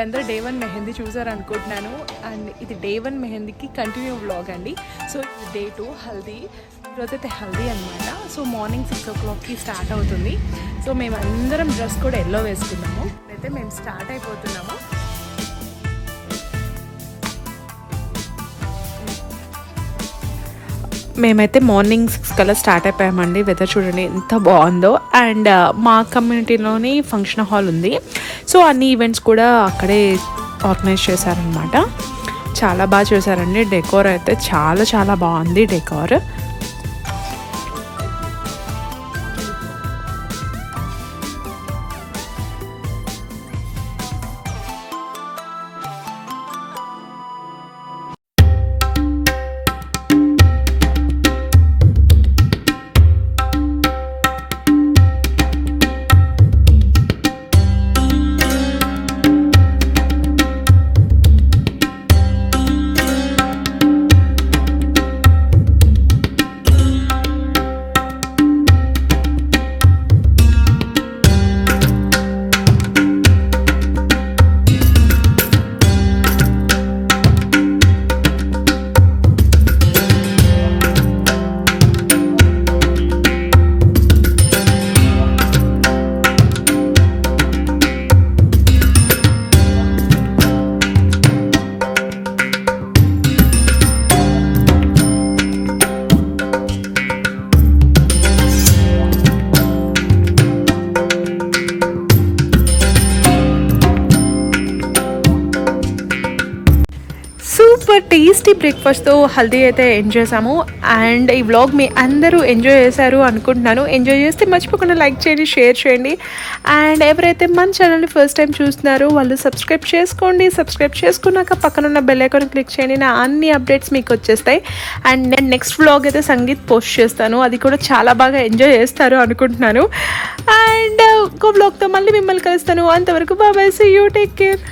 మీరందరూ డే 1 మెహందీ చూసారు అనుకుంటున్నాను. అండ్ ఇది డే 1 మెహందీకి కంటిన్యూ వ్లాగ్ అండి. సో ఇది డే 2 హల్దీ. ఈరోజైతే హల్దీ అనమాట. సో మార్నింగ్ 6 o'clockకి స్టార్ట్ అవుతుంది. సో మేము అందరం డ్రెస్ కూడా ఎల్లో వేసుకున్నాము. అయితే మేము స్టార్ట్ అయిపోతున్నాము. మేమైతే మార్నింగ్ 6 కల్లా స్టార్ట్ అయిపోయామండి. వెదర్ చూడండి ఎంత బాగుందో. అండ్ మా కమ్యూనిటీలోని ఫంక్షన్ హాల్ ఉంది. సో అన్ని ఈవెంట్స్ కూడా అక్కడే ఆర్గనైజ్ చేశారనమాట. చాలా బాగా చేశారండి. డెకోర్ అయితే చాలా చాలా బాగుంది డెకోర్. సూపర్ టేస్టీ బ్రేక్ఫాస్ట్తో హల్దీ అయితే ఎంజాయ్ చేసాము. అండ్ ఈ వ్లాగ్ మీ అందరూ ఎంజాయ్ చేశారు అనుకుంటున్నాను. ఎంజాయ్ చేస్తే మర్చిపోకుండా లైక్ చేయండి, షేర్ చేయండి. అండ్ ఎవరైతే మన ఛానల్ని ఫస్ట్ టైం చూస్తున్నారో వాళ్ళు సబ్స్క్రైబ్ చేసుకోండి. సబ్స్క్రైబ్ చేసుకున్నాక పక్కన ఉన్న బెల్ ఐకాన్ క్లిక్ చేయండి. నా అన్ని అప్డేట్స్ మీకు వచ్చేస్తాయి. అండ్ నేను నెక్స్ట్ వ్లాగ్ అయితే సంగీత్ పోస్ట్ చేస్తాను. అది కూడా చాలా బాగా ఎంజాయ్ చేస్తారు అనుకుంటున్నాను. అండ్ ఇంకో వ్లాగ్తో మళ్ళీ మిమ్మల్ని కలుస్తాను. అంతవరకు bye, see you, take care.